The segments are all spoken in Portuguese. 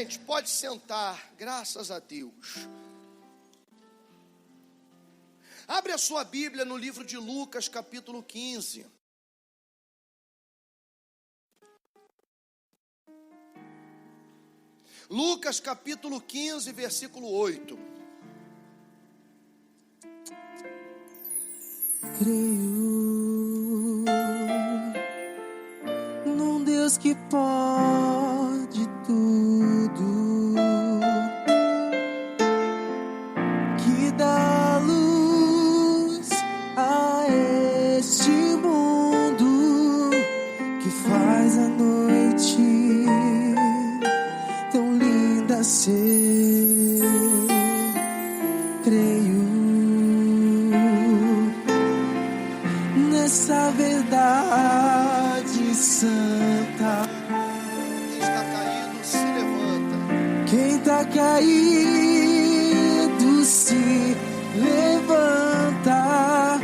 Gente, pode sentar, graças a Deus. Abre a sua Bíblia no livro de Lucas, capítulo 15. Lucas, capítulo 15, versículo 8. Creio num Deus que pode tudo, que dá luz a este mundo, que faz a noite tão linda ser. Creio nessa verdade santa. Quem está caído se levanta.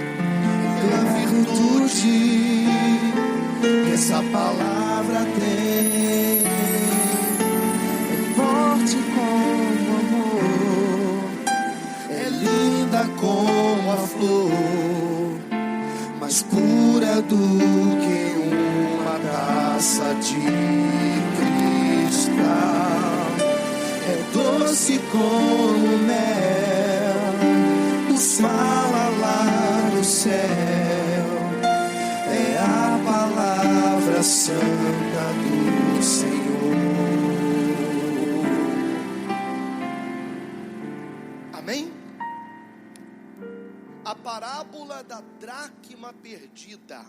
Pela virtude que essa palavra tem, é forte como amor, é linda como a flor, mais pura do que uma taça de cristal, é doce como mel, nos fala lá do céu, é a palavra santa do Senhor. Amém? A parábola da dracma perdida.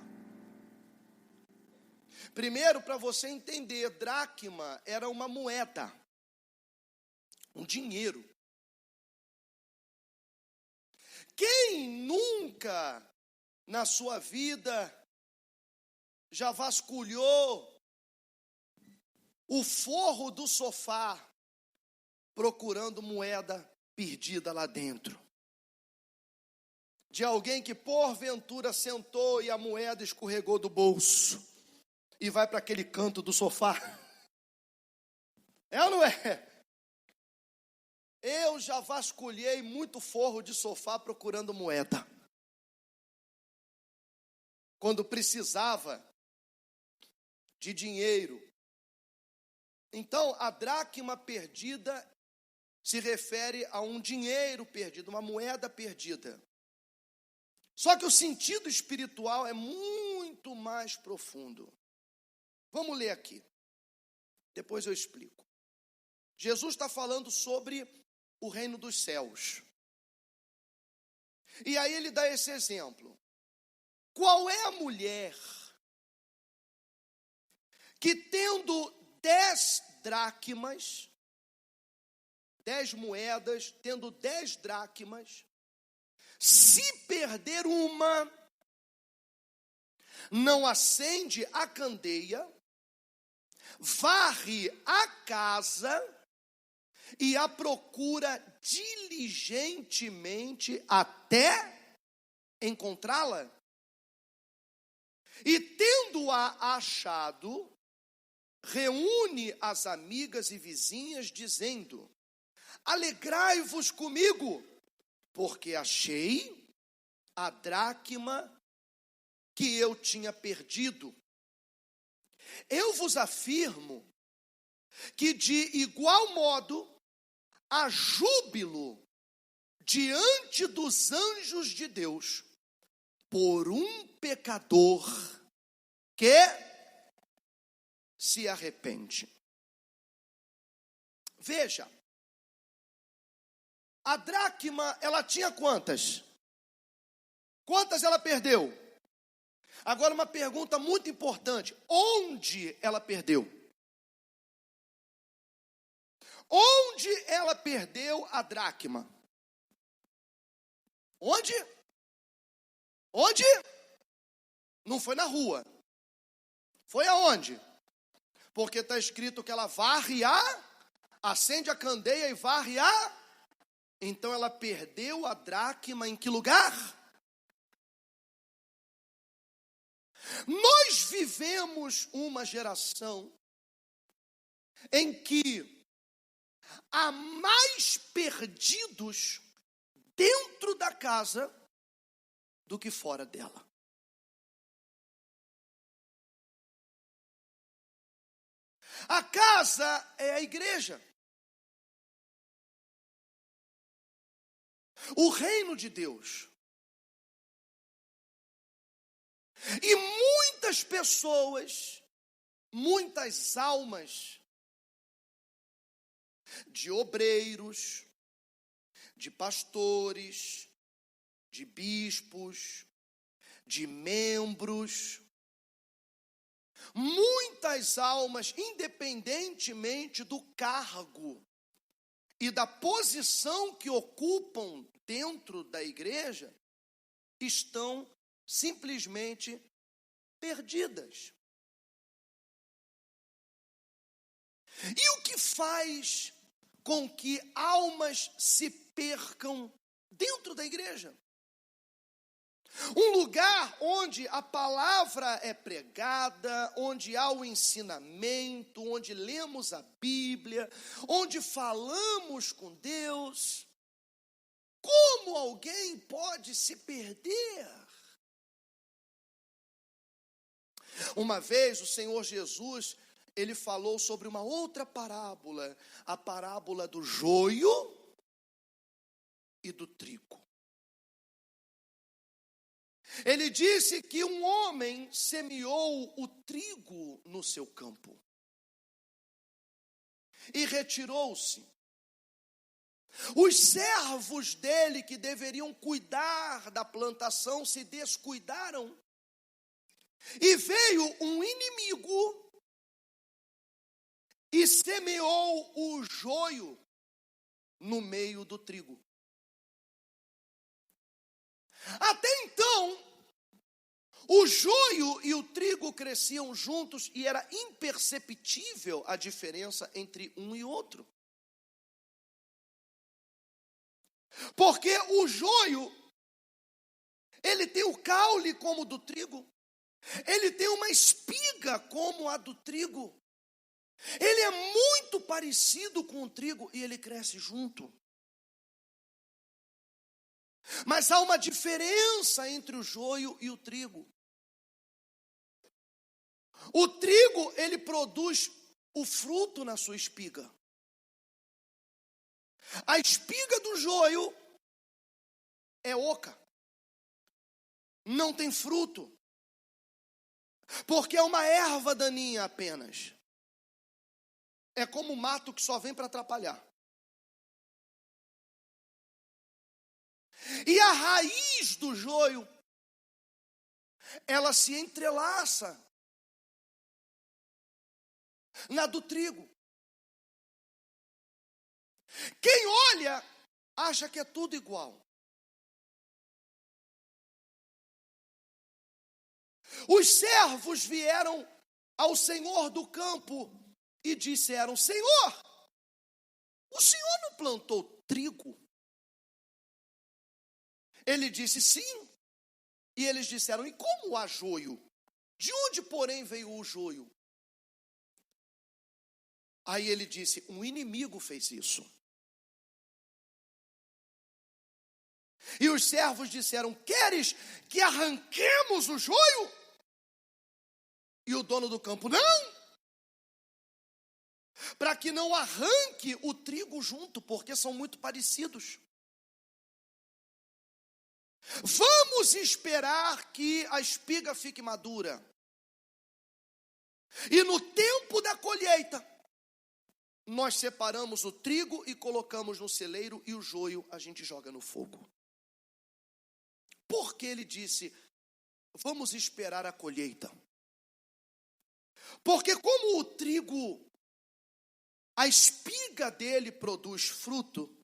Primeiro, para você entender, dracma era uma moeda, um dinheiro. Quem nunca na sua vida já vasculhou o forro do sofá procurando moeda perdida lá dentro? De alguém que porventura sentou e a moeda escorregou do bolso e vai para aquele canto do sofá. É ou não é? Eu já vasculhei muito forro de sofá procurando moeda. Quando precisava de dinheiro. Então, a dracma perdida se refere a um dinheiro perdido, uma moeda perdida. Só que o sentido espiritual é muito mais profundo. Vamos ler aqui. Depois eu explico. Jesus está falando sobre o reino dos céus. E aí ele dá esse exemplo. Qual é a mulher que tendo 10 dracmas, 10 moedas, tendo 10 dracmas, se perder uma, não acende a candeia, varre a casa e a procura diligentemente até encontrá-la? E tendo-a achado, reúne as amigas e vizinhas, dizendo: alegrai-vos comigo, porque achei a dracma que eu tinha perdido. Eu vos afirmo que de igual modo há júbilo diante dos anjos de Deus por um pecador que se arrepende. Veja, a dracma, ela tinha quantas? Quantas ela perdeu? Agora uma pergunta muito importante: onde ela perdeu? Onde ela perdeu a dracma? Onde? Onde? Não foi na rua. Foi aonde? Porque está escrito que ela varre acende a candeia e varre Então ela perdeu a dracma em que lugar? Nós vivemos uma geração em que há mais perdidos dentro da casa do que fora dela. A casa é a igreja. O reino de Deus. E muitas pessoas, muitas almas de obreiros, de pastores, de bispos, de membros, muitas almas, independentemente do cargo e da posição que ocupam dentro da igreja, estão simplesmente perdidas. E o que faz com que almas se percam dentro da igreja? Um lugar onde a palavra é pregada, onde há o ensinamento, onde lemos a Bíblia, onde falamos com Deus. Como alguém pode se perder? Uma vez o Senhor Jesus, ele falou sobre uma outra parábola, a parábola do joio e do trigo. Ele disse que um homem semeou o trigo no seu campo e retirou-se. Os servos dele, que deveriam cuidar da plantação, se descuidaram. E veio um inimigo e semeou o joio no meio do trigo. Até então, o joio e o trigo cresciam juntos e era imperceptível a diferença entre um e outro. Porque o joio, ele tem o caule como o do trigo, ele tem uma espiga como a do trigo, ele é muito parecido com o trigo e ele cresce junto. Mas há uma diferença entre o joio e o trigo. O trigo, ele produz o fruto na sua espiga. A espiga do joio é oca. Não tem fruto. Porque é uma erva daninha apenas. É como um mato que só vem para atrapalhar. E a raiz do joio, ela se entrelaça na do trigo. Quem olha, acha que é tudo igual. Os servos vieram ao senhor do campo e disseram: Senhor, o senhor não plantou trigo? Ele disse: sim. E eles disseram: e como há joio? De onde, porém, veio o joio? Aí ele disse: um inimigo fez isso. E os servos disseram: queres que arranquemos o joio? E o dono do campo: não! Para que não arranque o trigo junto, porque são muito parecidos. Vamos esperar que a espiga fique madura. E no tempo da colheita, nós separamos o trigo e colocamos no celeiro, e o joio a gente joga no fogo. Por que ele disse: vamos esperar a colheita? Porque como o trigo, a espiga dele produz fruto,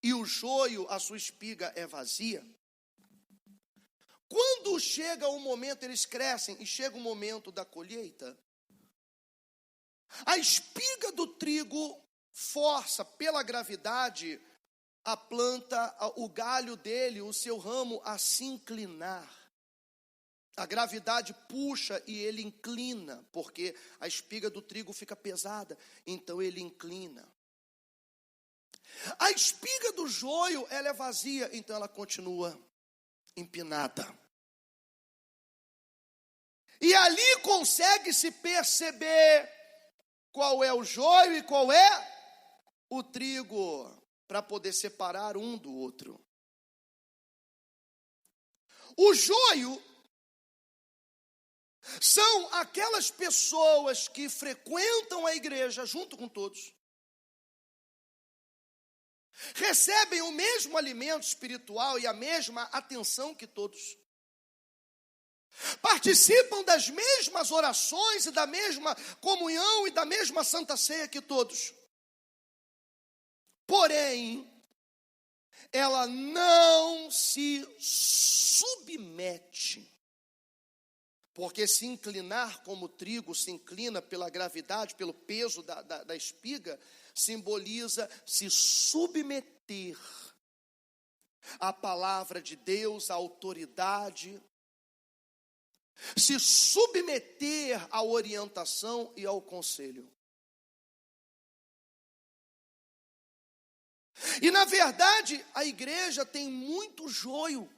e o joio, a sua espiga é vazia, quando chega o momento, eles crescem e chega o momento da colheita, a espiga do trigo força pela gravidade a planta, o galho dele, o seu ramo a se inclinar. A gravidade puxa e ele inclina, porque a espiga do trigo fica pesada, então ele inclina. A espiga do joio, ela é vazia, então ela continua empinada. E ali consegue-se perceber qual é o joio e qual é o trigo, para poder separar um do outro. O joio são aquelas pessoas que frequentam a igreja junto com todos, recebem o mesmo alimento espiritual e a mesma atenção que todos, participam das mesmas orações e da mesma comunhão e da mesma santa ceia que todos. Porém, ela não se submete, porque se inclinar como o trigo se inclina pela gravidade, pelo peso da espiga, simboliza se submeter à palavra de Deus, à autoridade, se submeter à orientação e ao conselho. E na verdade, a igreja tem muito joio.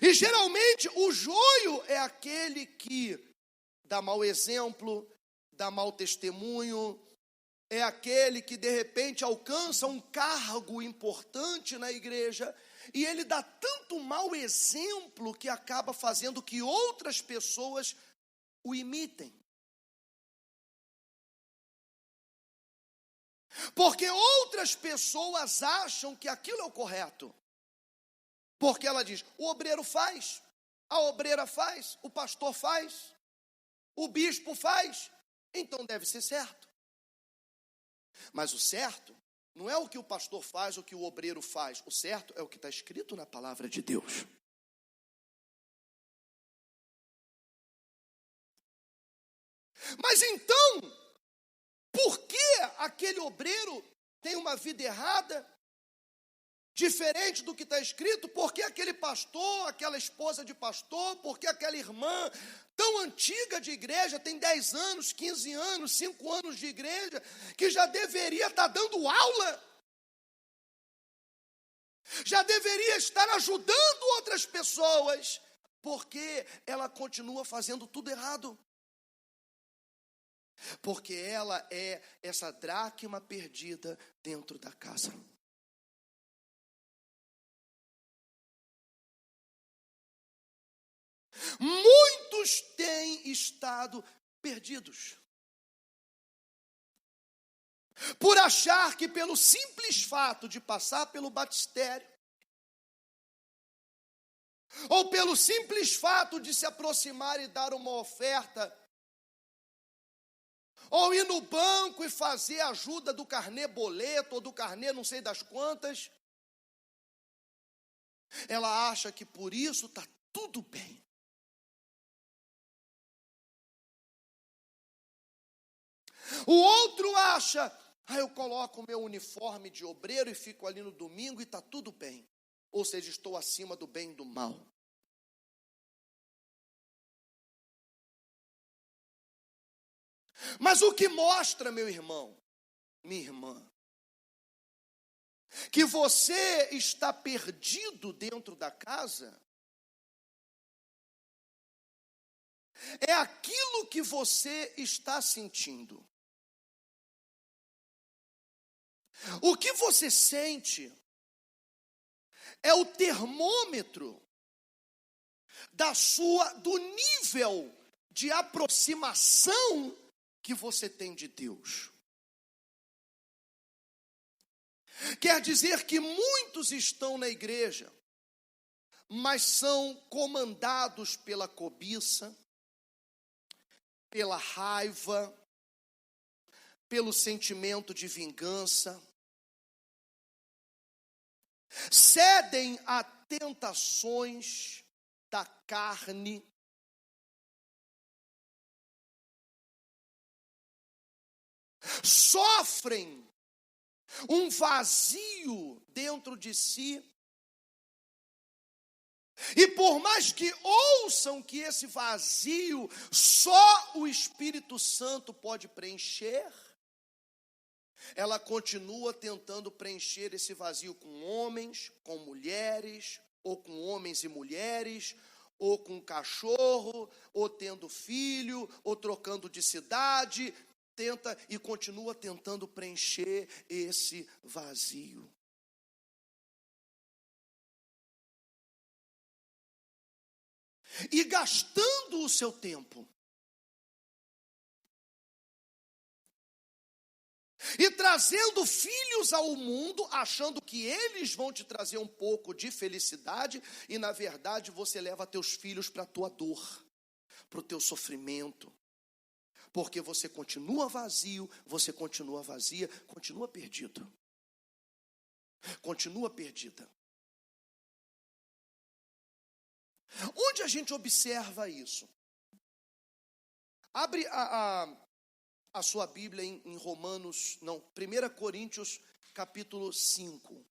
E geralmente o joio é aquele que dá mau exemplo, dá mau testemunho, é aquele que de repente alcança um cargo importante na igreja e ele dá tanto mau exemplo que acaba fazendo que outras pessoas o imitem. Porque outras pessoas acham que aquilo é o correto. Porque ela diz, o obreiro faz, a obreira faz, o pastor faz, o bispo faz, então deve ser certo. Mas o certo não é o que o pastor faz, o que o obreiro faz. O certo é o que está escrito na palavra de Deus. Mas então, por que aquele obreiro tem uma vida errada, diferente do que está escrito? Por que aquele pastor, aquela esposa de pastor, por que aquela irmã tão antiga de igreja, tem 10 anos, 15 anos, 5 anos de igreja, que já deveria estar dando aula, já deveria estar ajudando outras pessoas, porque ela continua fazendo tudo errado? Porque ela é essa dracma perdida dentro da casa. Muitos têm estado perdidos, por achar que pelo simples fato de passar pelo batistério, ou pelo simples fato de se aproximar e dar uma oferta, ou ir no banco e fazer ajuda do carnê boleto, ou do carnê não sei das quantas, ela acha que por isso está tudo bem. O outro acha, eu coloco o meu uniforme de obreiro e fico ali no domingo e está tudo bem. Ou seja, estou acima do bem e do mal. Mas o que mostra, meu irmão, minha irmã, que você está perdido dentro da casa, é aquilo que você está sentindo. O que você sente é o termômetro do nível de aproximação que você tem de Deus. Quer dizer que muitos estão na igreja, mas são comandados pela cobiça, pela raiva, pelo sentimento de vingança, cedem a tentações da carne, sofrem um vazio dentro de si, e por mais que ouçam que esse vazio só o Espírito Santo pode preencher, ela continua tentando preencher esse vazio com homens, com mulheres, ou com homens e mulheres, ou com cachorro, ou tendo filho, ou trocando de cidade, tenta e continua tentando preencher esse vazio. E gastando o seu tempo. E trazendo filhos ao mundo, achando que eles vão te trazer um pouco de felicidade, e na verdade você leva teus filhos para a tua dor, para o teu sofrimento, porque você continua vazio, você continua vazia, continua perdido, continua perdida. Onde a gente observa isso? Abre a sua Bíblia em Romanos, não, 1 Coríntios, capítulo 5.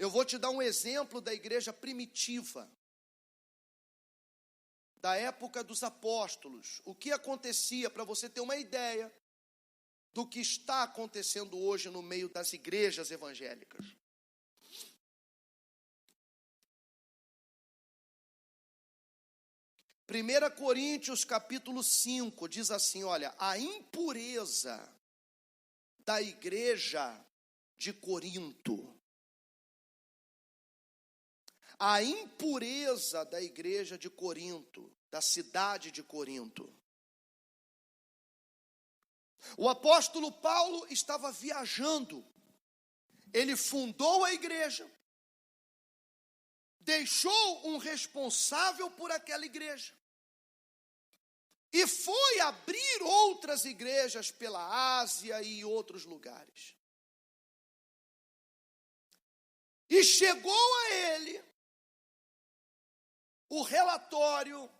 Eu vou te dar um exemplo da igreja primitiva, da época dos apóstolos. O que acontecia, para você ter uma ideia do que está acontecendo hoje no meio das igrejas evangélicas. 1 Coríntios capítulo 5 diz assim, olha, a impureza da igreja de Corinto. A impureza da igreja de Corinto, da cidade de Corinto. O apóstolo Paulo estava viajando. Ele fundou a igreja. Deixou um responsável por aquela igreja. E foi abrir outras igrejas pela Ásia e outros lugares. E chegou a ele o relatório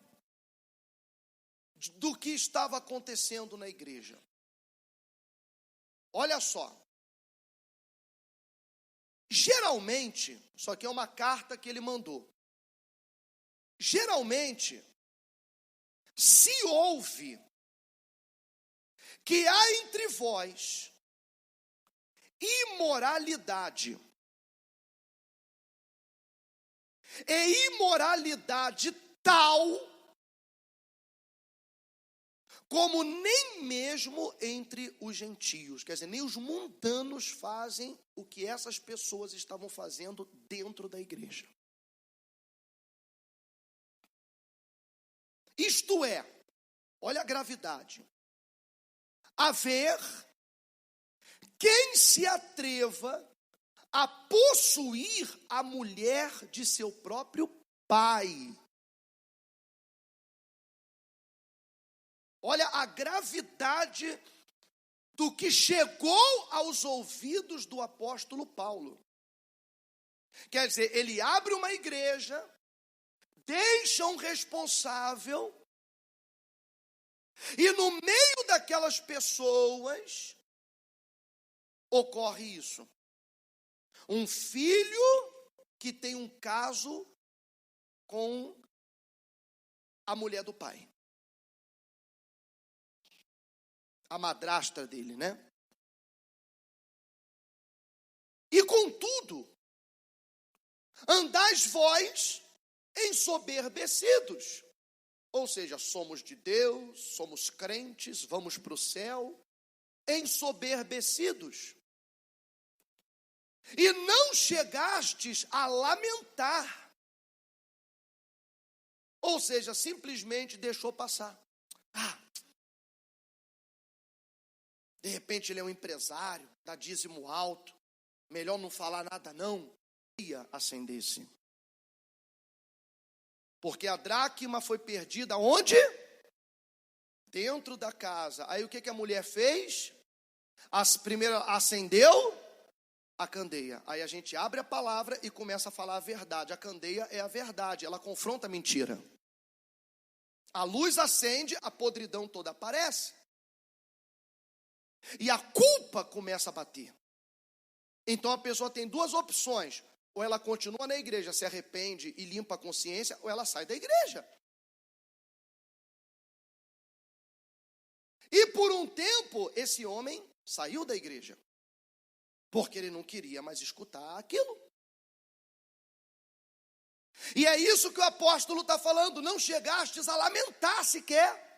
do que estava acontecendo na igreja. Olha só. Geralmente, isso aqui é uma carta que ele mandou. Geralmente, se ouve que há entre vós imoralidade, e imoralidade tal como nem mesmo entre os gentios, quer dizer, nem os mundanos fazem o que essas pessoas estavam fazendo dentro da igreja. Isto é, olha a gravidade, haver quem se atreva a possuir a mulher de seu próprio pai. Olha a gravidade do que chegou aos ouvidos do apóstolo Paulo. Quer dizer, ele abre uma igreja, deixa um responsável, e no meio daquelas pessoas ocorre isso. Um filho que tem um caso com a mulher do pai. A madrasta dele, né? E contudo, andais vós ensoberbecidos. Ou seja, somos de Deus, somos crentes, vamos para o céu, ensoberbecidos. E não chegastes a lamentar. Ou seja, simplesmente deixou passar. De repente ele é um empresário, dá dízimo alto, melhor não falar nada não, ia acender-se. Porque a dracma foi perdida onde? Dentro da casa. Aí o que a mulher fez? Primeiro acendeu a candeia. Aí a gente abre a palavra e começa a falar a verdade. A candeia é a verdade, ela confronta a mentira. A luz acende, a podridão toda aparece. E a culpa começa a bater. Então a pessoa tem duas opções. Ou ela continua na igreja, se arrepende e limpa a consciência, ou ela sai da igreja. E por um tempo, esse homem saiu da igreja, porque ele não queria mais escutar aquilo. E é isso que o apóstolo está falando, não chegastes a lamentar sequer.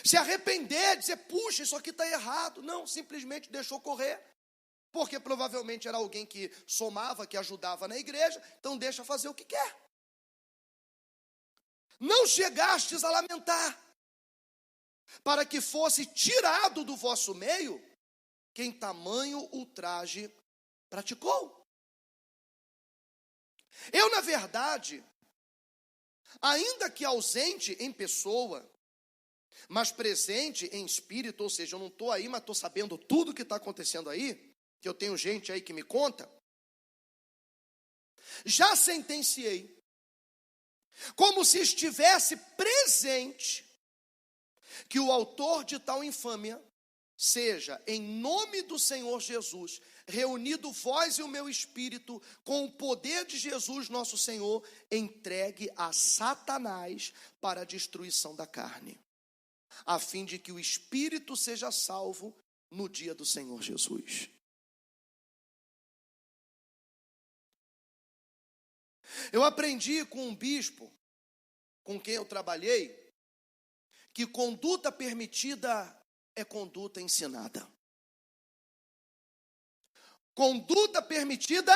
Se arrepender, dizer, puxa, isso aqui está errado. Não, simplesmente deixou correr. Porque provavelmente era alguém que somava, que ajudava na igreja, então deixa fazer o que quer. Não chegastes a lamentar, para que fosse tirado do vosso meio quem tamanho ultraje praticou. Eu, na verdade, ainda que ausente em pessoa, mas presente em espírito, ou seja, eu não estou aí, mas estou sabendo tudo que está acontecendo aí, que eu tenho gente aí que me conta, já sentenciei, como se estivesse presente, que o autor de tal infâmia seja, em nome do Senhor Jesus, reunido vós e o meu espírito, com o poder de Jesus nosso Senhor, entregue a Satanás para a destruição da carne, a fim de que o espírito seja salvo no dia do Senhor Jesus. Eu aprendi com um bispo, com quem eu trabalhei, que conduta permitida é conduta ensinada. Conduta permitida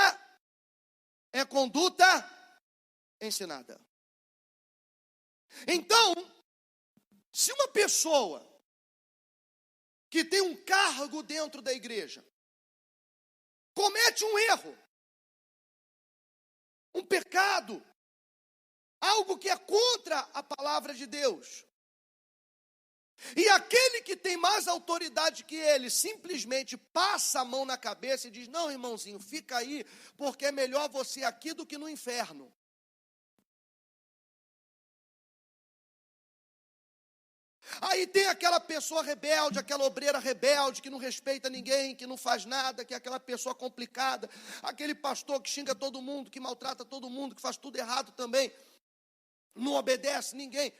é conduta ensinada. Então, se uma pessoa que tem um cargo dentro da igreja comete um erro, um pecado, algo que é contra a palavra de Deus, e aquele que tem mais autoridade que ele simplesmente passa a mão na cabeça e diz, não, irmãozinho, fica aí, porque é melhor você aqui do que no inferno. Aí tem aquela pessoa rebelde, aquela obreira rebelde, que não respeita ninguém, que não faz nada, que é aquela pessoa complicada, aquele pastor que xinga todo mundo, que maltrata todo mundo, que faz tudo errado também, não obedece ninguém.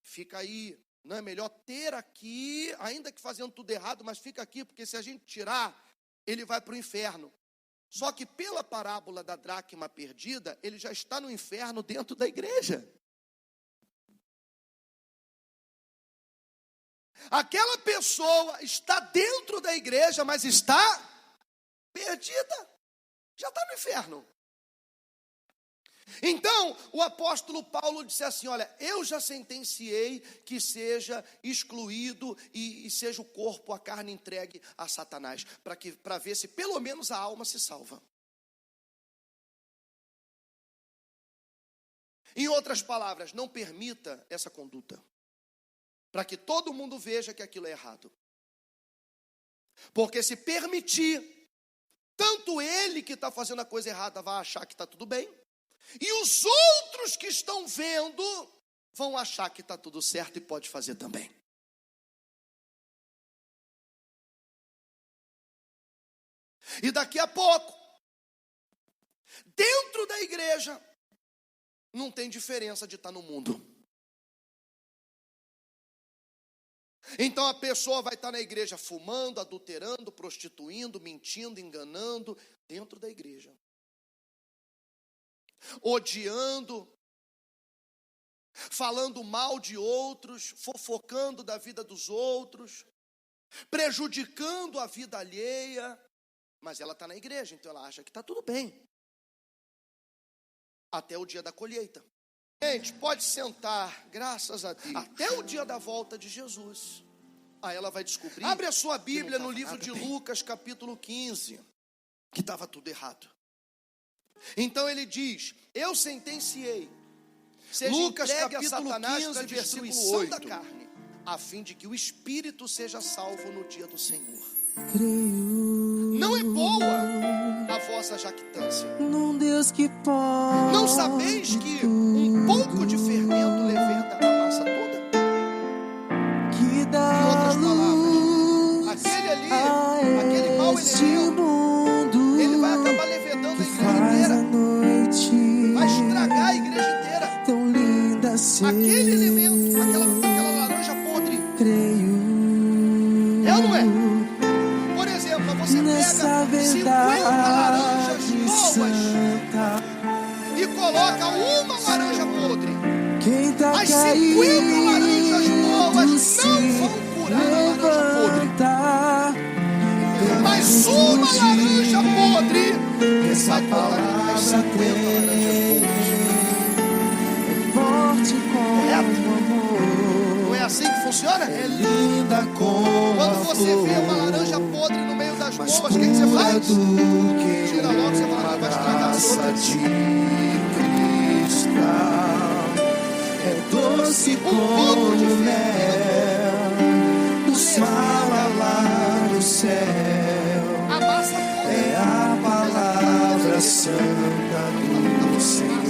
Fica aí, não é melhor ter aqui, ainda que fazendo tudo errado, mas fica aqui, porque se a gente tirar, ele vai para o inferno. Só que pela parábola da dracma perdida, ele já está no inferno dentro da igreja. Aquela pessoa está dentro da igreja, mas está perdida. Já está no inferno. Então, o apóstolo Paulo disse assim, olha, eu já sentenciei que seja excluído e seja o corpo, a carne entregue a Satanás, para ver se pelo menos a alma se salva. Em outras palavras, não permita essa conduta, para que todo mundo veja que aquilo é errado. Porque se permitir, tanto ele que está fazendo a coisa errada vai achar que está tudo bem, e os outros que estão vendo vão achar que está tudo certo e pode fazer também. E daqui a pouco, dentro da igreja, não tem diferença de estar no mundo. Então a pessoa vai estar na igreja fumando, adulterando, prostituindo, mentindo, enganando, dentro da igreja. Odiando, falando mal de outros, fofocando da vida dos outros, prejudicando a vida alheia, mas ela está na igreja, então ela acha que está tudo bem, até o dia da colheita. Gente, pode sentar, graças a Deus, até o dia da volta de Jesus. Aí ela vai descobrir. Abre a sua Bíblia no livro de Lucas, capítulo 15, que estava tudo errado. Então ele diz, eu sentenciei, seja Lucas capítulo 15, versículo 8, da carne, a fim de que o espírito seja salvo no dia do Senhor. Não é boa a vossa jactância. Num Deus que pode. Não sabeis que um pouco de fermento leveda a massa toda? Que dá em outras palavras, aquele ali, aquele mau elemento, ele vai acabar levedando a igreja inteira, vai estragar a igreja inteira. Tão linda aquele elemento, aquela creio. É ou não é? Por exemplo, você Nessa pega 50 laranjas verdade boas santa, e coloca uma laranja podre. quem tá As 50 laranjas boas caído não se vão curar a laranja podre. levanta. Mas uma laranja podre Essa vai contaminar as 50 laranjas é forte como amor, Não é assim que funciona? é linda como Quando você vê uma laranja podre no meio das boas, o que você faz? Tira logo, você fala, vai estragar as outras. de Cristo é doce pouco de como mel, nos fala lá do céu. A massa podre. É a palavra santa do Senhor.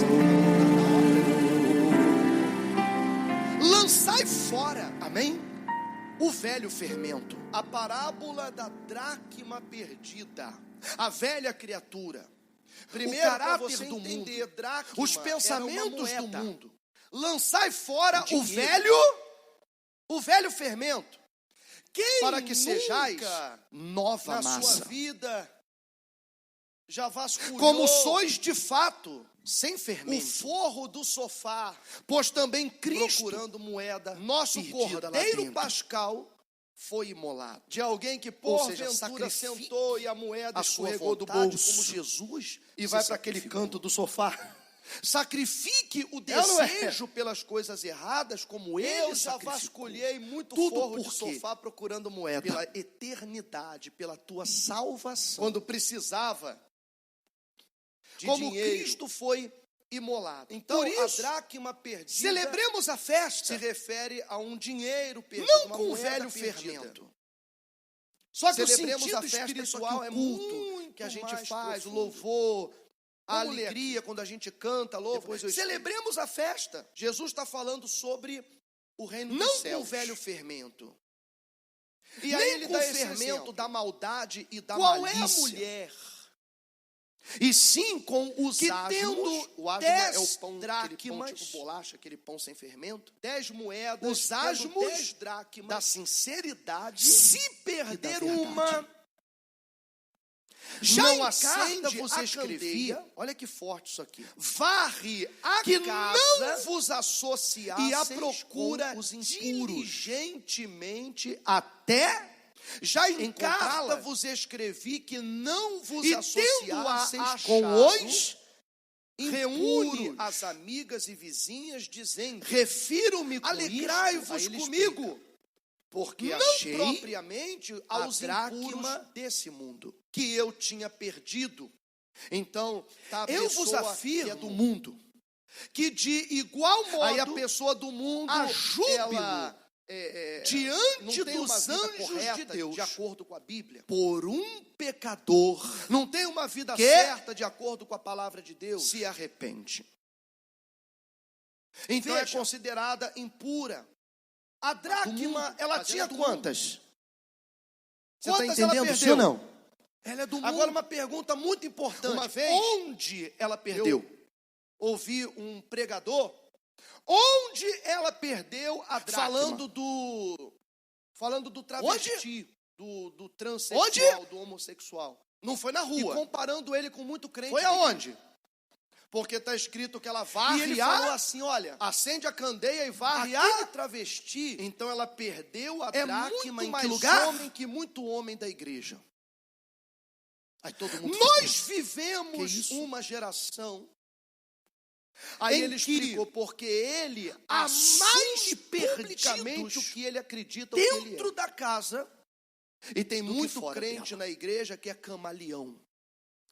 Lançai fora, amém? O velho fermento, a parábola da dracma perdida, a velha criatura. Primeiro, o caráter do mundo, os pensamentos do mundo. Lançai fora o velho fermento. Para que sejais nova na massa. sua vida já vasculhou Como sois de fato, sem o fermento. forro do sofá, Pois também Cristo, procurando moeda nosso perdida lá cordeiro dentro. pascal, foi imolado. de alguém que Ou seja, porventura sacrifique sentou e a moeda a sua escorregou do vontade, bolso como Jesus e se vai para aquele sacrificou. canto do sofá. Sacrifique o É ou não é? desejo pelas coisas erradas, como ele Eu já sacrificou. vasculhei muito Tudo forro por de quê? sofá procurando moeda. Pela eternidade, pela tua salvação. Quando precisava de Como dinheiro. Cristo foi imolado. Então, Por isso, a dracma perdida celebremos a festa. se refere a um dinheiro perdido, Não uma com o moeda velho perdida. fermento. Só que Celebremos o sentido a festa espiritual é muito muito que a gente mais faz, o profundo. louvor, a Vamos ler alegria quando a gente canta, louva. Depois eu celebremos a festa. Jesus está falando sobre o reino Não dos com céus. o velho fermento. E aí nem ele com dá o esse fermento exemplo da maldade e da Qual é a malícia. mulher E sim com os que asmos. tendo O asmo 10 é o pão, aquele pão dracmas, tipo bolacha, aquele pão sem fermento. 10 moedas, Os tendo asmos 10 dracmas, da sinceridade. se e perder da verdade. uma, Já não em carta acende vos a escrevi, candeia, olha que forte isso aqui, varre a que casa não vos associasseis e a procura com os impuros, diligentemente até já em encontrá-la. carta vos escrevi que não vos E associasseis tendo-a com achado, os reúne impuros. as amigas e vizinhas, dizendo: Refiro-me com alegrai-vos isto a eles comigo, mesmos, porque não achei propriamente a aos dracma impuros desse mundo. que eu tinha perdido. Então, Tá, a eu vos pessoa afirmo que é do mundo, que de igual modo, aí a pessoa do mundo, a júbilo ela não diante tem uma dos vida anjos de correta, Deus, de acordo com a Bíblia, por um pecador não tem uma vida que certa de acordo com a palavra de Deus, se arrepende. então Veja, é considerada impura. A do dracma, mundo, ela mas tinha ela é do quantas? Você está Quantas ela entendendo isso perdeu? ou não? Ela é do mundo. Agora uma pergunta muito importante. Uma vez, onde ela perdeu? ouvi um pregador Onde ela perdeu a dracma? falando do travesti, do transexual, Onde? do homossexual. Não foi na E rua. comparando ele com muito crente. Foi da aonde? igreja. Porque está escrito que ela E varre ele a, falou assim, olha, acende a candeia e varre aquele a travesti. então ela perdeu a É dracma muito em mais que lugar? homem que muito homem da igreja. Aí todo mundo Nós ficou, vivemos Que isso? uma geração. Aí em ele que explicou porque ele há assume mais publicamente perdidos o que ele acredita, o que ele dentro é. da casa E tem do que muito fora crente dela. na igreja que é camaleão,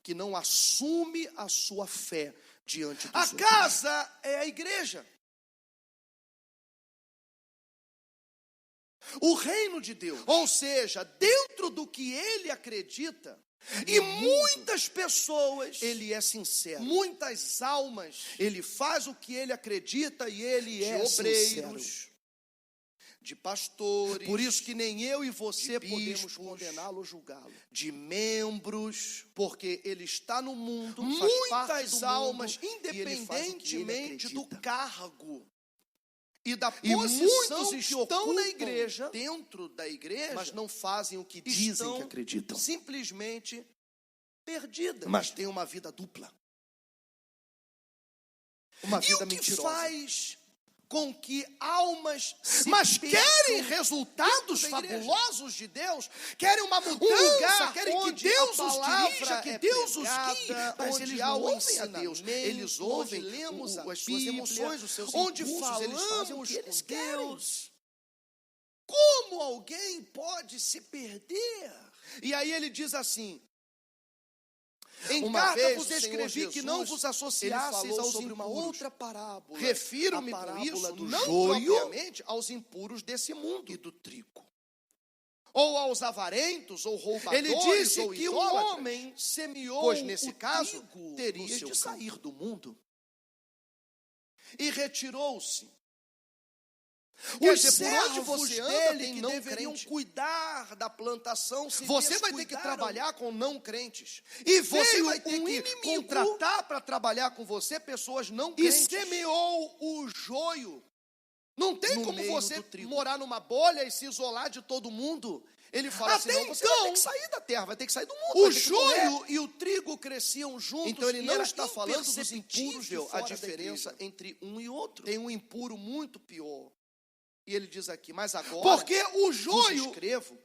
que não assume a sua fé diante dos A outros. casa é a igreja. O reino de Deus, ou seja, dentro do que ele acredita, E muitas pessoas, ele é sincero. muitas almas, Ele faz o que ele acredita e ele de é obreiros, sincero. De pastores, por isso que nem eu e você de podemos bispos, condená-lo ou julgá-lo. de membros, porque ele está no mundo, faz parte Muitas do almas, mundo, e ele faz o que ele independentemente do acredita. cargo e da E posição muitos que estão ocupam na igreja, dentro da igreja, mas não fazem o que dizem estão que acreditam. simplesmente perdidas. Mas têm uma vida dupla. Uma E vida o que mentirosa. faz com que almas se Mas percam querem resultados dentro da igreja? fabulosos de Deus, querem uma mudança, lugar querem que onde Deus a os palavra dirija, que é Deus os pregada, guie, mas onde eles há não o ouvem a Deus, ensinamento, eles ouvem onde lemos a as suas Bíblia, emoções, os seus onde impulsos, eles fazem o que eles falamos com querem. Deus. Como alguém pode se perder? E aí ele diz assim: em Uma carta vez, vos o Senhor escrevi Jesus, que não vos ele associasseis falou aos sobre uma impuros. outra parábola. Refiro-me a com parábola isso do não joio propriamente aos impuros desse mundo, e do trigo. ou aos avarentos, ou roubadores, Ele disse ou que um idólatras, homem semeou pois nesse o caso trigo terias no seu de sair campo. do mundo. E retirou-se. Quer Os dizer, por onde servos você anda, dele tem que não deveriam crente. Cuidar da plantação, se Você vai ter que descuidaram. trabalhar com não crentes. E Você veio vai ter um que inimigo contratar para trabalhar com você pessoas não e crentes. semeou o joio. Não tem No como meio você do trigo. morar numa bolha e se isolar de todo mundo. Ele fala Até assim, não, você vai ter então, que sair da terra, vai ter que sair do mundo. o vai ter que morrer. joio e o trigo cresciam juntos. Então ele e não era está falando dos impuros de imperceptível a fora da diferença igreja. entre um e outro. Tem um impuro muito pior. E ele diz aqui, mas agora Porque o vos joio, escrevo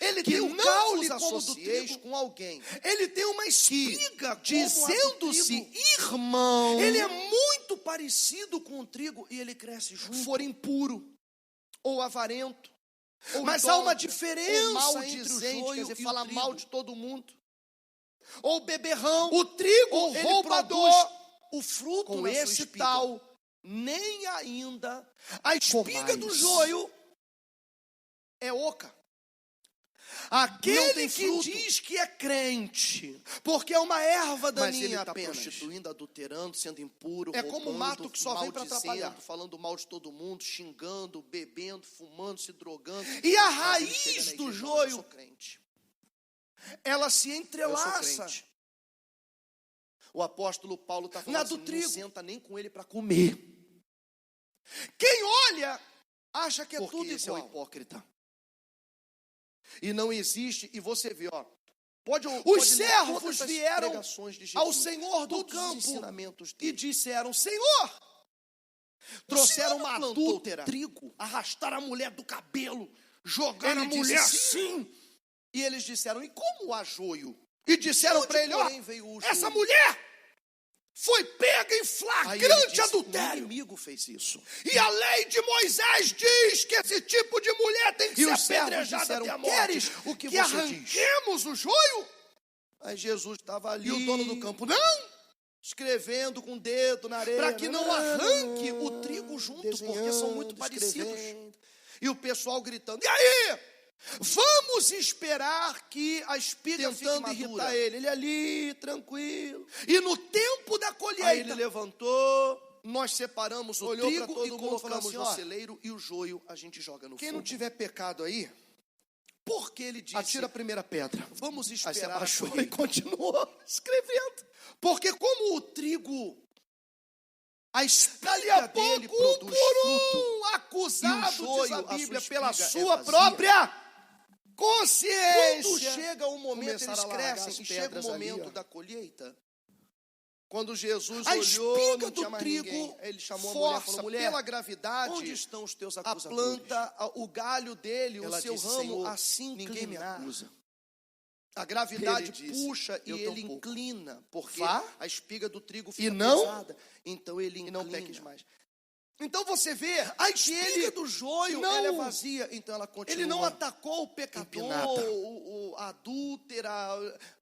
ele que tem um não caule vos como do associeis trigo. com alguém Ele tem uma espiga dizendo-se irmão. ele é muito parecido com o trigo e ele cresce junto. for impuro. Ou avarento. Ou Mas há uma idólatra, diferença ou entre o maldizente, joio quer dizer, e o fala trigo. mal de todo mundo. Ou beberrão. O trigo, ou ele roubador. produz o fruto Com na sua esse espiga. tal, nem ainda A espiga do joio é oca. Não Aquele tem que fruto. diz que é crente, porque é uma erva Mas ele daninha está apenas. prostituindo, adulterando, sendo impuro, É como o mato que só vem para maldizendo, atrapalhar. falando mal de todo mundo, xingando, bebendo, fumando, se drogando. E a Mas ele chega raiz na do igreja, "Não, eu joio, sou crente. ela se Eu sou entrelaça. crente." O apóstolo Paulo está falando Na do assim, trigo. não senta nem com ele para comer. Quem olha, acha que é Porque tudo esse é o igual. hipócrita. E não existe, e você vê, ó. Pode Os ler servos todas as vieram pregações de Jesus, ao Senhor do todos os campo ensinamentos e dele. disseram: Senhor, Trouxeram o senhor uma não plantou adúltera, trigo, arrastaram a mulher do cabelo, jogaram Ele a mulher disse, assim. E eles disseram, e como há joio? e disseram Onde, para ele: ó, porém, veio o essa joio? mulher foi pega em Aí ele flagrante disse, o adultério. inimigo fez isso. E a lei de Moisés diz que esse tipo de mulher tem que E ser os servos apedrejada disseram, até a morte. "Queres o que você arranquemos o joio? Aí Jesus estava ali. E o dono do campo: não, escrevendo com o dedo na areia. para que não arranque o trigo junto, porque são muito desenhando, parecidos. escrevendo. E o pessoal gritando, e aí? Vamos esperar que a espiga fique Tentando madura. irritar ele ali, tranquilo. E no tempo da Aí ele colheita, levantou, nós separamos o olhou trigo para todo e mundo e falou colocamos assim, no ó, celeiro e o joio a gente joga no quem fogo. não tiver pecado aí, Porque ele disse, atira a primeira pedra. vamos Aí esperar se a abaixou e colheita. continuou escrevendo. Porque como o trigo, a Dali espiga a dele pouco, um produz por fruto, um, acusado, joio, diz a a sua Bíblia, espiga pela é sua vazia. própria consciência. quando chega o momento, Começaram eles a largar crescem as e chega o pedras ali, momento ó. da colheita. Quando Jesus A olhou, espiga não tinha do mais trigo ninguém. Aí ele chamou a mulher e força falou, mulher, pela gravidade, onde estão os teus a acusadores? planta, o galho dele, Ela o seu disse, ramo, Senhor, assim ninguém me inclinar. acusa. A gravidade Ele disse, puxa e eu ele tampouco. inclina, porque Vá, a espiga do trigo e fica não- pesada. Então ele inclina. não peques mais. Então você vê, A que espiga ele do joio, ela é não- vazia, então ela continua. Ele não atacou o pecador. empinada. A adúltera,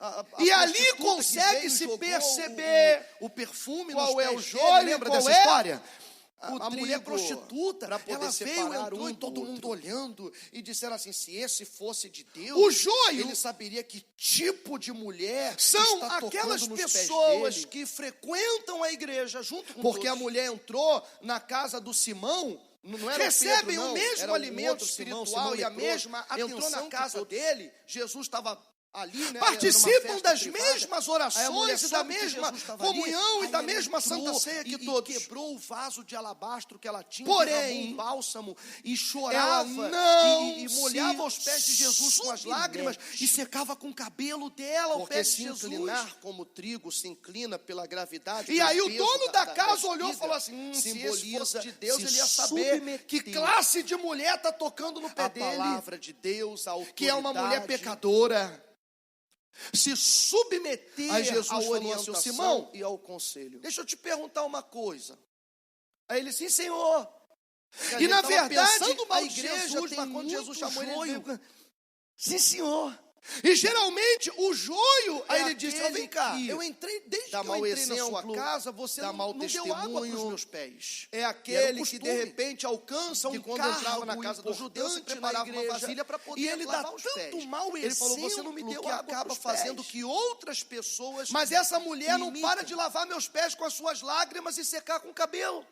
a E ali prostituta que consegue veio e se jogou perceber o perfume qual nos é o pés joio dele. e Lembra qual dessa é história? o A mulher trigo, prostituta, pra poder ela veio, separar entrou um e do todo mundo outro. olhando e disseram assim, se esse fosse de Deus, O joio ele saberia que tipo de mulher são está aquelas tocando nos pés pessoas dele. que frequentam a igreja junto com Porque todos. a mulher entrou na casa do Simão, não era Recebem o Pedro, não, o mesmo era alimento outro espiritual Simão e a leproso, mesma entrou atenção na que casa todos. dele, Jesus estava ali, né, participam das privada, mesmas aí a mulher orações e da soube que mesma Jesus estava comunhão ali, e aí da ela mesma entrou Santa Ceia que e todos. quebrou o vaso de alabastro que ela tinha, Porém, derramou um bálsamo e chorava não e molhava se os pés de Jesus com as lágrimas submete. e secava com o cabelo dela o Porque pé de se Jesus. inclinar como trigo se inclina pela gravidade. E pelo aí o peso dono da casa da olhou e espiga, falou assim, se esse fosse simboliza de Deus, se ele ia saber submeter que classe de mulher está tocando no pé a dele, palavra de Deus, a autoridade, que é uma mulher pecadora. Se submeter Aí Jesus à falou orientação assim, Simão, e ao conselho. Deixa eu te perguntar uma coisa. Aí ele, sim, Senhor. a E gente na tava verdade, pensando mal a de igreja, Jesus, tem mas quando muito Jesus chamou ele, joio. ele veio Sim, Senhor. E geralmente o joio, aí É ele disse, aquele vem cá, que eu entrei, desde dá que eu mau entrei na sua exemplo, casa, você dá mau não deu água para os testemunho. meus pés. É era aquele um que de costume, repente alcança que um quando cargo entrava na casa do judeu, se importante preparava na uma igreja, vasilha para poder e ele dá lavar os pés. tanto mau exemplo, Ele falou, você não me deu que água acaba pros fazendo pés. que outras pessoas... Mas essa mulher não não para para de lavar meus pés com as suas lágrimas e secar com o cabelo.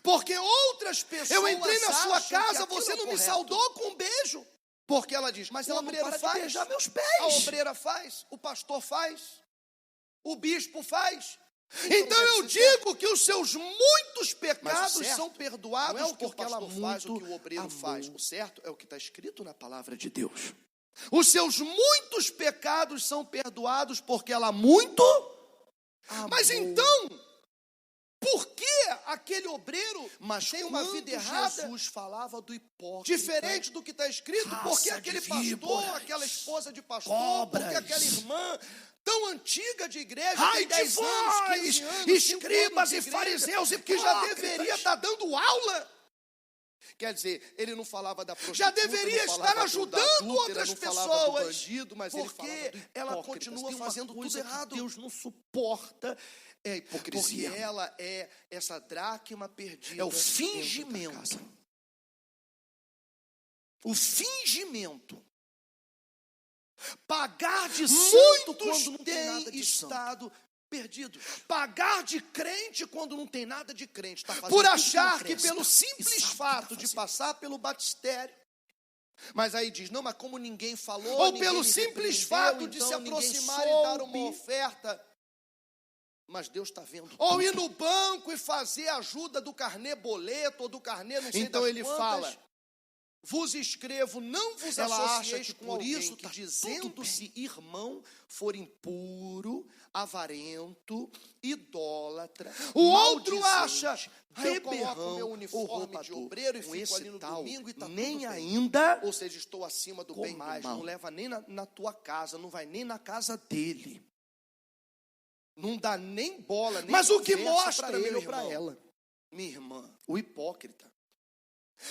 Porque outras pessoas Eu entrei na sua acham que casa, aquilo você é não me correto. saudou com um beijo. Porque ela diz, Mas o ela não obreiro para de faz, beijar meus pés. a obreira faz, o pastor faz, o bispo faz. Então Então eu deve ser digo que os seus muitos pecados certo são perdoados não é o que o porque ela pastor faz, o muito que o obreiro amou. faz. O certo é o que está escrito na palavra de Deus. Os seus muitos pecados são perdoados porque ela muito amou. Mas então, por que aquele obreiro tem uma vida errada? Jesus falava do hipócrita, Diferente do que está escrito, raça porque de aquele pastor, víboras, aquela esposa de pastor, cobras, porque aquela irmã tão antiga de igreja, ai tem 10 de anos, vós, 15 anos, 5 escribas anos de e igreja, fariseus que já hipócritas. deveria estar dando aula. Quer dizer, ele não falava da prostituta, Já deveria não estar falava ajudando da adúltera, outras não falava do pessoas, bandido, mas ele falava do porque ela hipócritas. continua Tem uma fazendo coisa tudo que errado. Deus não suporta é a hipocrisia. Porque ela é essa dracma perdida. É o dentro da fingimento. casa. O fingimento. Pagar de santo quando não tem nada de estado perdido. Pagar de crente quando não tem nada de crente. Tá Por tudo achar não que presta. pelo simples E sabe o que fato tá de fazendo. passar pelo batistério, Mas aí diz, não, mas como ninguém falou, ou ninguém pelo me simples repreendeu, fato de então se ninguém aproximar soube, e dar uma oferta. Mas Deus está vendo. ou tudo. ir no banco e fazer ajuda do carnê boleto ou do carnê não sei Então das ele quantas. fala, vos escrevo, não vos Ela acha associeis que com por alguém isso que tá tudo dizendo-se irmão for impuro, avarento, idólatra, O outro maldizente, acha, eu coloco beberrão meu ou uniforme de roupador. obreiro e Com fico esse ali no tal, domingo e tá nem tudo bem. ainda Ou seja, estou acima do bem e do mais, mal. não leva nem na tua casa, não vai nem na casa dele. Não dá nem bola, nem Mas o que conversa mostra, pra ele meu ou para irmão, ela. Minha irmã, o hipócrita.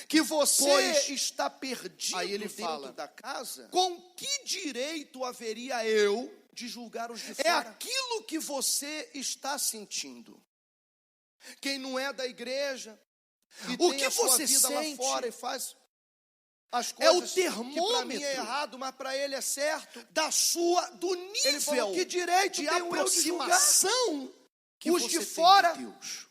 que você Pois, está perdido aí ele dentro fala, da casa, com que direito haveria eu de julgar os de é fora? aquilo que você está sentindo. Quem não é da igreja, e O tem que a sua você vida sente lá fora e faz as é o coisas que para mim termômetro é errado, mas para ele é certo. do Ele falou, nível que direito de tenho eu de julgar aproximação que os você de tem fora? Deus.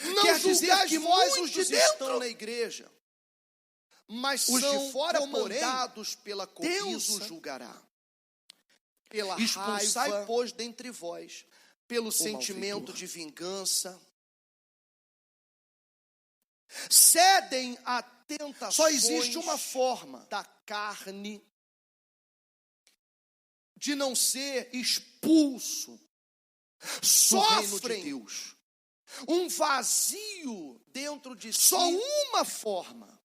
Não Quer dizer julgais que vós os muitos de estão estão na igreja, mas Os de são fora, comandados pela Deus cobiça, o julgará. pela Expulsai, raiva, pois, dentre vós, pelo sentimento sentimento de de vingança. cedem a tentações. Só existe uma forma da carne de não ser expulso do reino de sofrem Deus. um vazio dentro de Só si. uma forma.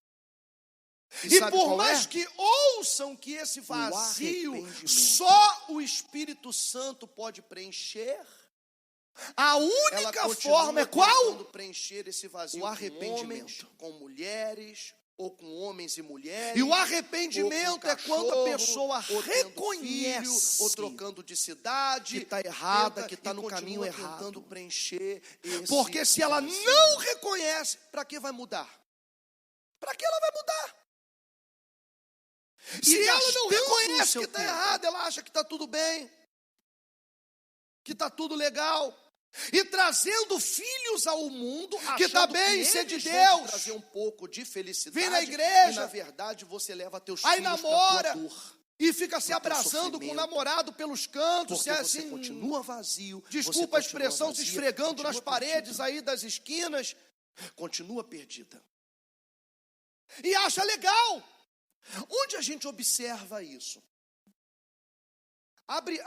E sabe por qual mais é? que ouçam que esse vazio arrependimento. só o Espírito Santo pode preencher, a Ela única continua forma é qual? tentando preencher esse vazio O arrependimento. com homens, com mulheres, ou com homens e mulheres. E o arrependimento é quando a pessoa ou tendo reconhece filho, ou trocando de cidade, que está errada, tenta que está e no continua caminho errado. tentando preencher esse Porque se ela vazio. não reconhece, Para que vai mudar? para que ela vai mudar? E Se ela não gastando o reconhece seu que está tempo. errado, ela acha que está tudo bem, que está tudo legal. e trazendo filhos ao mundo, que achando também que ser de eles vão Deus, trazer um pouco de felicidade. vem na igreja, e na verdade você leva teus aí filhos namora, para tua dor. e fica se pro teu abraçando com o sofrimento. namorado pelos cantos, Porque se você assim, continua vazio. desculpa a você expressão, continua se vazia, esfregando nas continua paredes perdida. aí das esquinas, Continua perdida. e acha legal. Onde a gente observa isso? Abre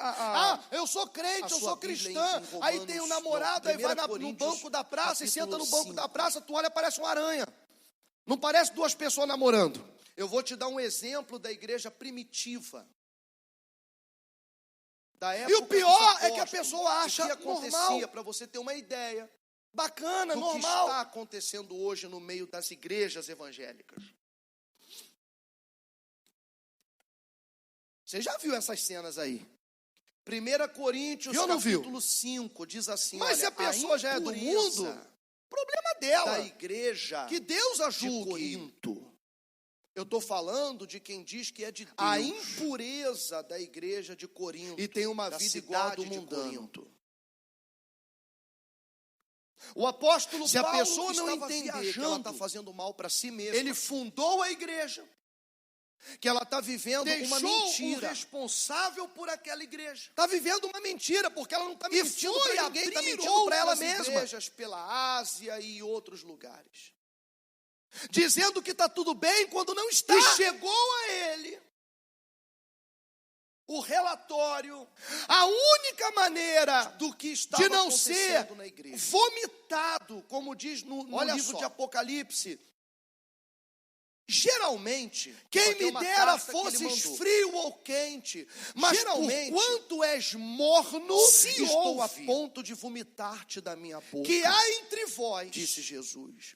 Eu sou crente, eu sua sou Bíblia cristã. em Romanos, Aí tem um namorado, aí vai 1 no Coríntios, banco da praça e senta no capítulo banco 5. da praça, tu olha, parece uma aranha. Não parece duas pessoas namorando. Eu vou te dar um exemplo da igreja primitiva. Da época E o pior é que a dos apóstolos. pessoa acha O que acontecia, normal, para você ter uma ideia bacana, do que normal. está acontecendo hoje no meio das igrejas evangélicas. Você já viu essas cenas aí? 1 Coríntios, Viu ou não viu? capítulo 5, diz assim, Mas se olha, a pessoa já é do mundo, problema dela. da igreja Que Deus a de julgue. Corinto. Eu estou falando de quem diz que é de Deus. A impureza da igreja de Corinto. E tem uma da vida igual a do cidade de mundano. Corinto. O apóstolo Se a Paulo pessoa não estava entender que ela viajando, está fazendo mal para si mesma, ele fundou a igreja, que ela está vivendo uma deixou o mentira. responsável por aquela igreja. Está vivendo uma mentira, porque ela não está E mentindo foi para ninguém, está abrir mentindo para ela outras mesma. igrejas Pela Ásia e outros lugares. Dizendo que está tudo bem quando não está. E chegou a ele o relatório A única maneira do que estava de não acontecendo ser na igreja. vomitado, como diz no Olha livro só. de Apocalipse, geralmente, quem porque é me uma dera carta que ele fosses mandou. frio ou quente, mas Geralmente, por quanto és morno, se estou a ouve ponto de vomitar-te da minha boca, que há entre vós disse Jesus.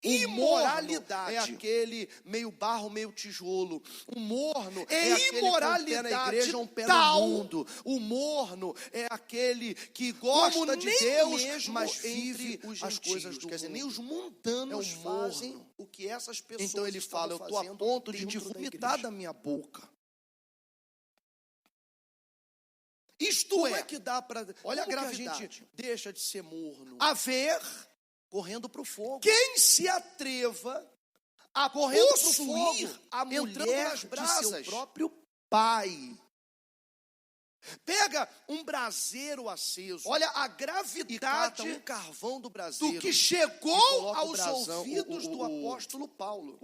imoralidade. É aquele meio barro, meio tijolo. O morno E é aquele imoralidade que um pé na igreja, um pé tal, no mundo. O morno é aquele que gosta como de nem Deus, mesmo mas entre vive os as gentios. coisas do Quer dizer, mundo. nem os mundanos É o fazem morno. o que essas pessoas Então ele fala, eu estavam estou a fazendo ponto de te dentro da vomitar igreja. da minha boca. Isto Como é, é que dá para... Olha a como que a gravidade. gente Deixa de ser morno. haver Correndo para o fogo. quem se atreva a Correndo pro possuir fogo, a entrando mulher nas de brasas. seu próprio pai. Pega um braseiro aceso. Olha a E cata gravidade um carvão do braseiro. do que e chegou coloca o aos brasão, ouvidos do o apóstolo Paulo.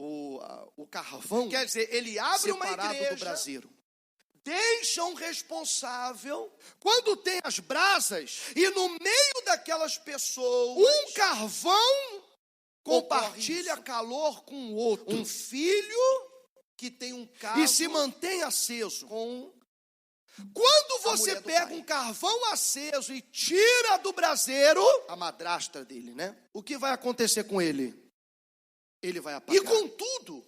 o carvão Quer dizer, ele abre uma separado igreja, do braseiro. deixa um responsável, quando tem as brasas, e no meio daquelas pessoas, um carvão compartilha isso. calor com o outro. Um filho que tem um caso E se mantém aceso. com Quando a você mulher do pega pai. um carvão aceso e tira do braseiro, a madrasta dele, né? O que vai acontecer com ele? Ele vai apagar. e contudo,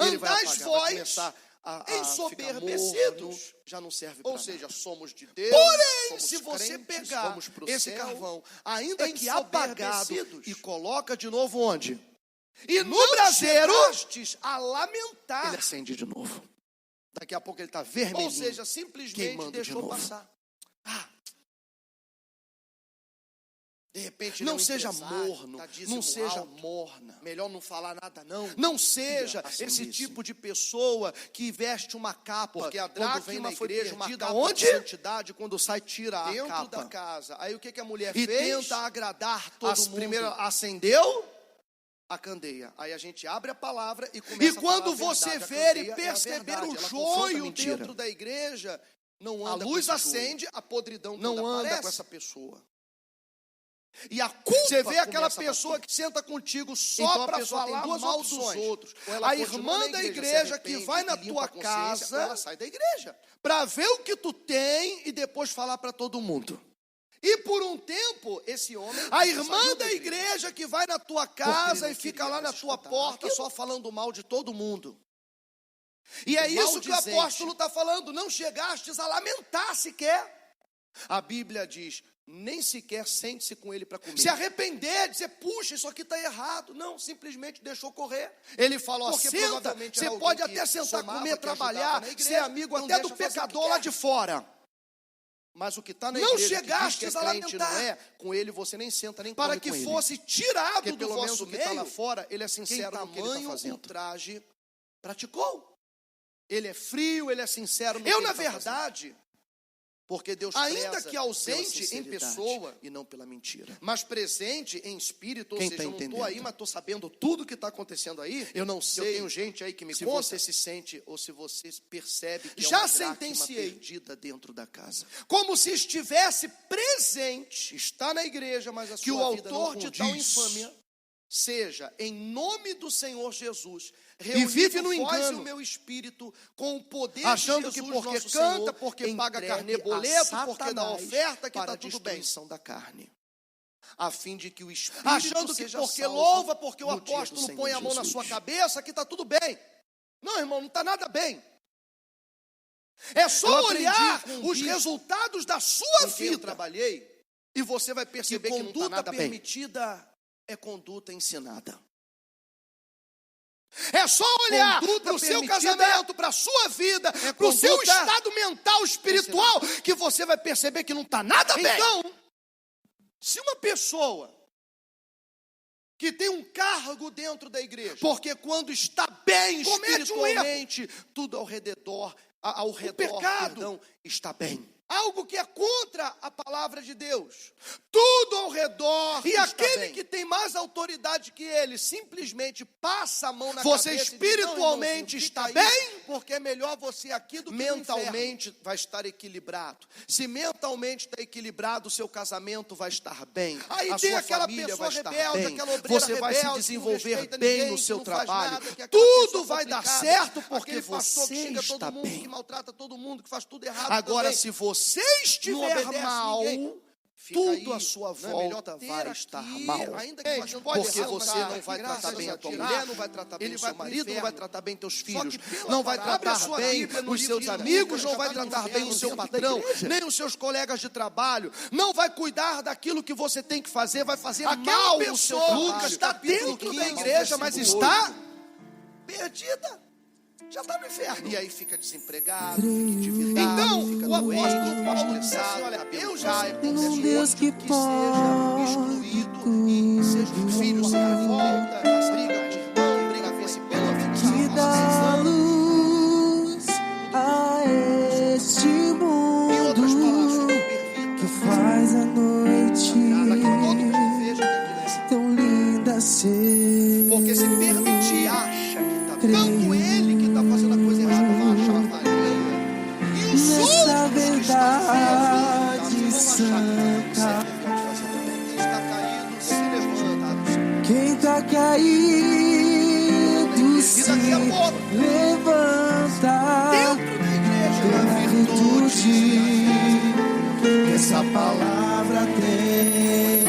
Ele vai andais apagar, vai vós começar a ensoberbecidos. ficar morno, já não serve para Ou nada. seja, somos de Deus. Porém, somos se você crentes, pegar vamos pro esse céu, carvão, ainda que apagado, ensoberbecidos, e coloca de novo onde? e no Não braseiro, chegastes a lamentar. Ele acende de novo. Daqui a pouco ele está vermelhinho. Ou seja, simplesmente queimando de deixou novo. passar. de repente Não ele é um seja empresário, morno, tá dízimo não seja alto. morna. Melhor não falar nada não. Não seja Assim esse disse. tipo de pessoa que veste uma capa. Porque a quando vem dracma na foi igreja, uma perdida capa onde? de santidade, quando sai, tira a Dentro capa. da casa. Aí o que a mulher E fez? tenta agradar todo As mundo. primeiras acendeu a candeia. Aí a gente abre a palavra e começa E a falar quando a verdade. você A ver e candeia é a perceber verdade. o Ela confronta joio a mentira. dentro da igreja, Não a anda luz com esse joio. acende, a podridão Não toda anda aparece. com essa pessoa. E a culpa, você vê aquela começa a pessoa bater. que senta contigo só Então a para pessoa tem falar duas mal dos opções. outros. Ou ela A continua irmã na da igreja, igreja se que arrepende vai na e limpa tua a consciência, ou ela casa sai da igreja. para ver o que tu tem e depois falar para todo mundo. E por um tempo, Esse homem a irmã saiu da igreja que vai na tua Porque ele casa não e fica queria lá na mais tua escutar porta aquilo. só falando mal de todo mundo. E é isso que o Maldizente. apóstolo está falando. Não chegastes a lamentar sequer. A Bíblia diz, nem sequer sente-se com ele para comer. Se arrepender, dizer, puxa, isso aqui está errado. Não, simplesmente deixou correr. Ele falou, Porque senta, provavelmente você era pode alguém até que sentar, somava, comer, que ajudava trabalhar, na igreja, ser amigo não até do deixa fazer o que pecador lá quer. de fora. Mas o que está na não igreja que diz que é chegastes a crente não lamentar, é, com ele você nem senta nem para come que com ele. fosse tirado Porque do pelo menos vosso o que está lá meio fora, ele é quem sincero no que ele está tamanho fazendo. ultraje praticou. Ele é frio, ele é sincero no Eu, que na ele está fazendo. verdade, Porque Deus ainda preza que ausente pela em sinceridade pessoa, e não pela mentira. mas presente em espírito, ou Quem seja, tá eu não estou entendendo? aí, mas estou sabendo tudo que está acontecendo aí. Eu não Eu sei tenho gente aí que me se conta. você se sente ou se você percebe que Já é uma sentenciei. perdida dentro da casa. Como se estivesse presente Está na igreja, mas a que o sua vida não autor de tal condiz. infâmia seja, em nome do Senhor Jesus, E vive no vós engano, e o meu espírito com o poder achando de Jesus, que porque nosso canta, Senhor, porque paga entregue carnê a boleto, Satanás porque dá oferta, que para está tudo bem. destruição Da carne. a fim de que o espírito Achando que seja porque salvo louva, porque o no dia do apóstolo Senhor põe a mão na Jesus. sua cabeça, que está tudo bem. Não, irmão, não está nada bem. É só Eu aprendi olhar com um os bispo resultados da sua Com quem eu vida. trabalhei, e você vai perceber que não está conduta nada bem. permitida É conduta ensinada. é só olhar Conduta para o seu permitida casamento, para a sua vida, é para o seu conduta estado mental, espiritual, que você vai perceber que não está nada bem. Então, se uma pessoa que tem um cargo dentro da igreja, Porque quando está bem comete um espiritualmente, tudo ao redor, pecado. perdão, está bem. algo que é contra a palavra de Deus, Tudo ao redor e está aquele bem. que tem mais autoridade que ele simplesmente passa a mão na Você cabeça espiritualmente e diz, está não, irmãozinho, bem? fica aí, porque é melhor você aqui do que Mentalmente vai estar equilibrado. Se mentalmente está equilibrado, o seu casamento vai estar bem. Aí a tem sua aquela família pessoa vai estar rebelde, bem. aquela obreira Você vai se rebelde, que não desenvolver respeita bem ninguém, no que seu não faz trabalho. nada, que é aquela Tudo pessoa vai dar complicada, certo porque aquele pastor que você xinga todo está mundo, bem. que maltrata todo mundo, que faz tudo errado Agora, também. se você Não estiver obedece mal, ninguém. Fica tudo aí, à sua não é melhor volta ter vai aqui, estar mal. ainda que fazendo Porque errado, você cara, não vai graças tratar bem a tua Deus, mulher, não vai tratar bem ele o vai seu pro marido, não vai inferno. tratar bem teus Só filhos, que pela não vai palavra, tratar abre a sua bem Bíblia no os livro seus de amigos, Lucas, não já vai tá no tratar bem o inferno, seu dentro da patrão, igreja. nem os seus colegas de trabalho, não vai cuidar daquilo que você tem que fazer, vai fazer Aquela mal no seu pessoa trabalho. Lucas está Capítulo dentro 15, da igreja, mas versículo está 8. perdida. Já está no inferno. E aí fica desempregado, fica endividado, Então, fica o apóstolo doente, Paulo fica disse assim, olha, cabelo eu já cai, sentenciei acontece um Deus que que seja excluído e seja filho sem revolta, briga com o irmão, briga com esse pelo menos que dá luz a este Em outras palavras, mundo, não permita que faz a noite para que todo mundo veja que aquilo é assim. tão linda ser. Porque se permitir, acha que está tanto ele que está fazendo a coisa errada, vai achar a farinha. E os Nessa outros que estão verdade vendo, vão achar que santa, você pode fazer também. Quem está caído, se levanta. quem tá caído se E daqui a pouco, levanta dentro da igreja, pela virtude que essa palavra tem,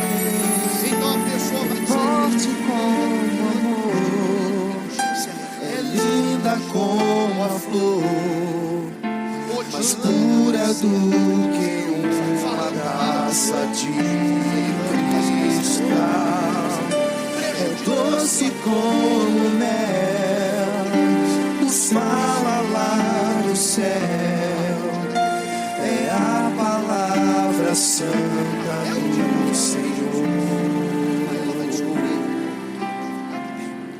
então a pessoa vai dizer: forte como amor, é linda como a flor, mais pura do que uma taça de cristal, é doce como mel, nos fala lá do céu, é a palavra santa do Senhor.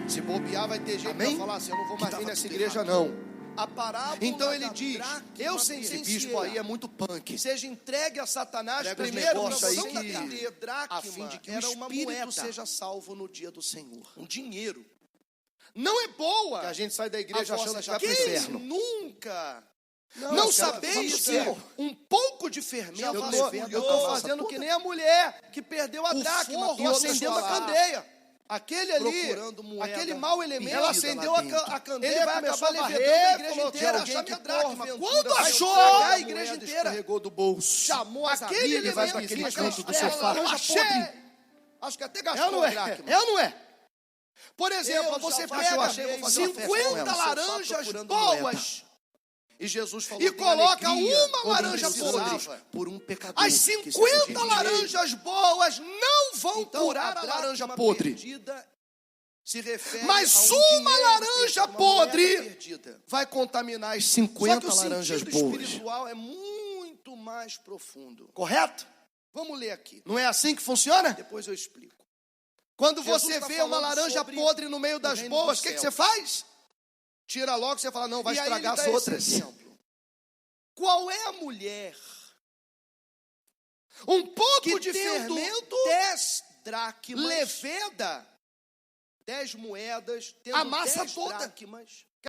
Se bobear, vai ter gente que vai Amém? falar assim: eu não vou Que mais tava vir nessa tudo igreja, errado. não. A parábola Então ele da diz: dracma eu sentenciei. Esse bispo aí é muito punk. seja entregue a Satanás Prega os primeiro, negócios não aí são que- da entender, dracma A fim de que o era uma espírito moeda, seja salvo no dia do Senhor. um dinheiro. Não é boa. Que a gente sai da igreja A vossa achando que vai pro quem inferno. nunca Não, não cara, sabeis vamos que ver. um pouco de fermento Já eu vai estou ver, fazendo nossa, que nem a mulher que perdeu a O dracma, forro, estou acendendo a falar, candeia. Aquele ali, procurando moeda aquele mau elemento, ela acendeu lá a dentro. candeia, Ele vai começou a acabar levedando varrer, a igreja falou, inteira, tinha achar alguém minha que dracma. porventura Quando vai achou pegar a igreja moeda, inteira, escorregou do bolso. chamou as Aquele amigas, vai vem para aqui, aquele aquela canto do estrela, sofá. eu Achei. achei. Acho que até gastou não é? a dracma. É ou não é? Por exemplo, Eu você já pega achei, vou fazer uma festa com 50 ela. laranjas Procurando boas E Jesus falou: e tem coloca alegria uma quando laranja precisava podre. por um pecador. As que se 50 arrepende. laranjas boas não vão Então, curar a a laranja dracma podre. perdida se refere Mas a um uma dinheiro laranja perdido, uma moeda podre perdida. vai contaminar as Só 50 que o laranjas sentido boas. espiritual é muito mais profundo. Correto? Vamos ler aqui. Não é assim que funciona? Depois eu explico. Quando Jesus você está vê uma falando laranja sobre podre no meio o das reino boas, dos o que céus. você faz? Tira logo, você fala, não, vai E aí estragar ele as dá outras. esse exemplo. Qual é a mulher Um pouco que de tendo fermento 10 dracmas, leveda 10 moedas, tendo a massa 10 toda. dracmas,